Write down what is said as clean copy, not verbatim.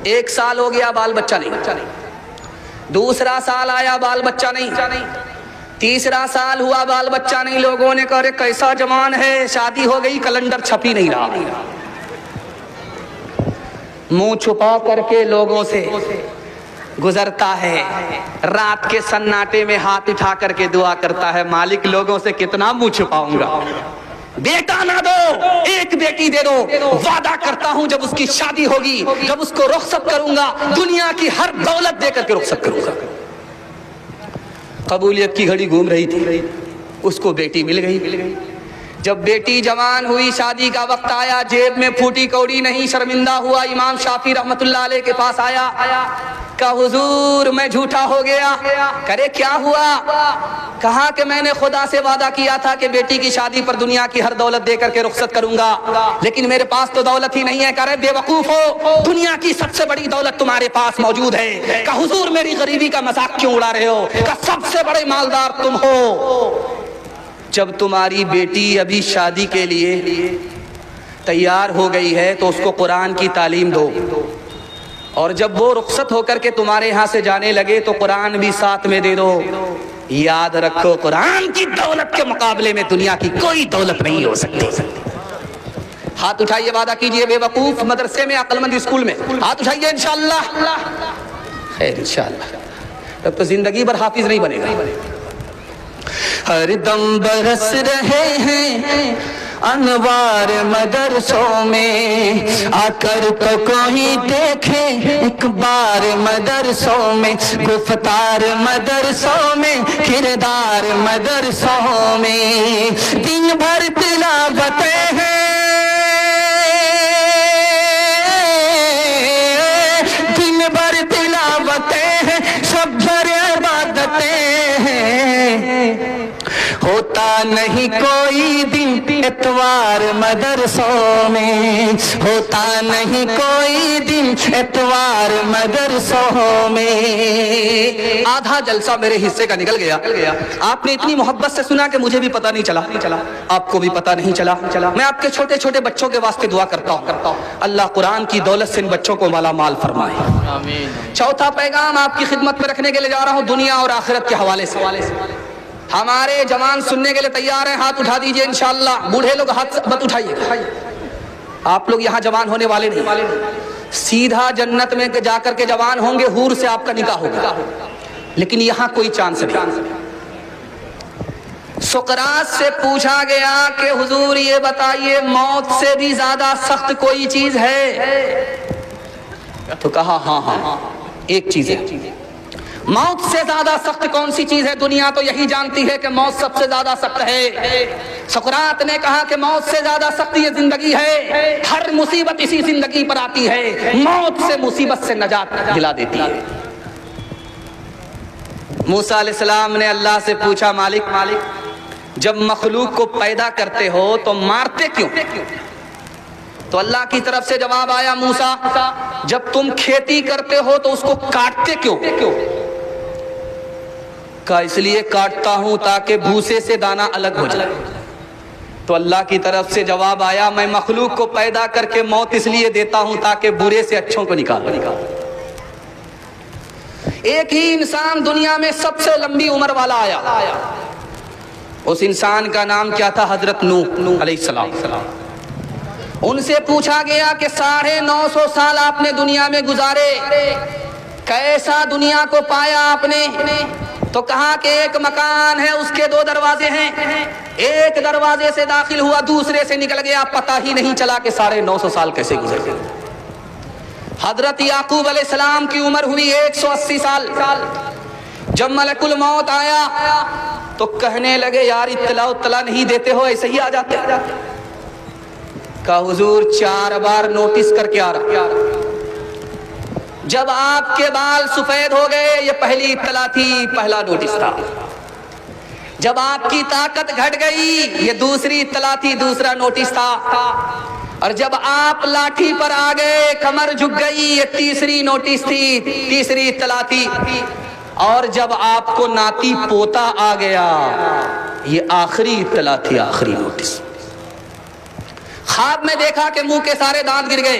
1 سال ہو گیا بال بچہ نہیں، دوسرا سال آیا بال بچہ نہیں، تیسرا سال ہوا بال بچہ نہیں، لوگوں نے کہا کیسا جوان ہے، شادی ہو گئی، کیلنڈر چھپ ہی نہیں رہا، منہ چھپا کر کے لوگوں سے گزرتا ہے، رات کے سناٹے میں ہاتھ اٹھا کر کے دعا کرتا ہے مالک لوگوں سے کتنا منہ چھپاؤں گا، بیٹا نہ دو، ایک بیٹی دے دو، وعدہ کرتا ہوں جب اس کی شادی ہوگی، جب اس کو رخصت کروں گا دنیا کی ہر دولت دے کر کے رخصت کروں گا۔ قبولیت کی گھڑی گھوم رہی تھی، اس کو بیٹی مل گئی، جب بیٹی جوان ہوئی، شادی کا وقت آیا، جیب میں پھوٹی کوڑی نہیں، شرمندہ ہوا، امام شافعی رحمت اللہ علیہ کے پاس آیا، کہا حضور میں جھوٹا ہو گیا، کرے کیا ہوا، کہا کہ میں نے خدا سے وعدہ کیا تھا کہ بیٹی کی شادی پر دنیا کی ہر دولت دے کر کے رخصت کروں گا، لیکن میرے پاس تو دولت ہی نہیں ہے، کہہ رہے بے وقوف ہو، دنیا کی سب سے بڑی دولت تمہارے پاس موجود ہے، کہا حضور میری غریبی کا مذاق کیوں اڑا رہے ہو، کہا سب سے بڑے مالدار تم ہو، جب تمہاری بیٹی ابھی شادی کے لیے تیار ہو گئی ہے تو اس کو قرآن کی تعلیم دو، اور جب وہ رخصت ہو کر کے تمہارے ہاں سے جانے لگے تو قرآن بھی ساتھ میں دے دو، یاد رکھو قرآن کی دولت کے مقابلے میں دنیا کی کوئی دولت نہیں ہو سکتی۔ ہاتھ اٹھائیے، وعدہ کیجئے، بے وقوف مدرسے میں، عقل مند اسکول میں، ہاتھ اٹھائیے، انشاءاللہ خیر، انشاءاللہ اب تو زندگی بھر حافظ نہیں بنے گا۔ ہر دم برس رہے ہیں انوار مدرسوں میں، آ کر تو کوئی دیکھے ایک بار مدرسوں میں، گفتار مدرسوں میں، کردار مدرسوں میں، دن بھر تلاوتیں ہیں، دن بھر تلاوتیں ہیں، شب بھر عبادتیں ہیں، ہوتا نہیں کوئی دن اتوار مدرسوں میں، ہوتا نہیں کوئی دن اتوار مدرسوں میں۔ آدھا جلسہ میرے حصے کا نکل گیا، آپ نے اتنی محبت سے سنا کہ مجھے بھی پتہ نہیں چلا، آپ کو بھی پتہ نہیں چلا، میں آپ کے چھوٹے چھوٹے بچوں کے واسطے دعا کرتا ہوں، اللہ قرآن کی دولت سے ان بچوں کو مالا مال فرمائے۔ چوتھا پیغام آپ کی خدمت میں رکھنے کے لیے جا رہا ہوں دنیا اور آخرت کے حوالے سے، ہمارے جوان سننے کے لیے تیار ہیں، ہاتھ اٹھا دیجئے انشاءاللہ، بوڑھے لوگ ہاتھ مت اٹھائیے، آپ لوگ یہاں جوان ہونے والے نہیں، سیدھا جنت میں جا کر کے جوان ہوں گے، حور سے آپ کا نکاح ہوگا، لیکن یہاں کوئی چانس نہیں۔ سقراط سے پوچھا گیا کہ حضور یہ بتائیے موت سے بھی زیادہ سخت کوئی چیز ہے، تو کہا ہاں ایک چیز ہے، موت سے زیادہ سخت کون سی چیز ہے؟ دنیا تو یہی جانتی ہے کہ موت سب سے زیادہ سخت ہے، سقراط نے کہا کہ موت سے زیادہ سخت یہ زندگی ہے، ہر مصیبت اسی زندگی پر آتی ہے، موت سے مصیبت سے نجات دلا دیتی ہے۔ موسیٰ علیہ السلام نے اللہ سے پوچھا مالک جب مخلوق کو پیدا کرتے ہو تو مارتے کیوں؟ تو اللہ کی طرف سے جواب آیا موسیٰ جب تم کھیتی کرتے ہو تو اس کو کاٹتے کیوں؟ کہا اس لیے کاٹتا ہوں تاکہ بھوسے سے دانہ الگ ہو جائے۔ تو اللہ کی طرف سے جواب آیا میں مخلوق کو پیدا کر کے موت اس لیے دیتا ہوں تاکہ برے سے اچھوں کو نکالو۔ ایک ہی انسان دنیا میں سب سے لمبی عمر والا آیا، اس انسان کا نام کیا تھا؟ حضرت نوح علیہ السلام۔ ان سے پوچھا گیا کہ 950 سال آپ نے دنیا میں گزارے، کیسا دنیا کو پایا آپ نے؟ تو کہا کہ ایک مکان ہے، اس کے 2 دروازے ہیں، ایک دروازے سے داخل ہوا دوسرے سے نکل گیا، پتہ ہی نہیں چلا کہ 950 سال کیسے گزر گئے۔ حضرت یعقوب علیہ السلام کی عمر ہوئی 180 سال، جب ملک الموت آیا تو کہنے لگے یار اطلاع نہیں دیتے ہو، ایسے ہی آ جاتے۔ کہا حضور 4 بار نوٹس کر کے آ رہا، جب آپ کے بال سفید ہو گئے یہ پہلی اطلاع تھی، پہلا نوٹس تھا، جب آپ کی طاقت گھٹ گئی یہ دوسری اطلاع تھی، دوسرا نوٹس تھا، اور جب آپ لاٹھی پر آ گئے کمر جھک گئی یہ تیسری نوٹس تھی، تیسری اطلاع تھی، اور جب آپ کو ناتی پوتا آ گیا یہ آخری اطلاع تھی، آخری نوٹس۔ خواب میں دیکھا کہ منہ کے سارے دانت گر گئے،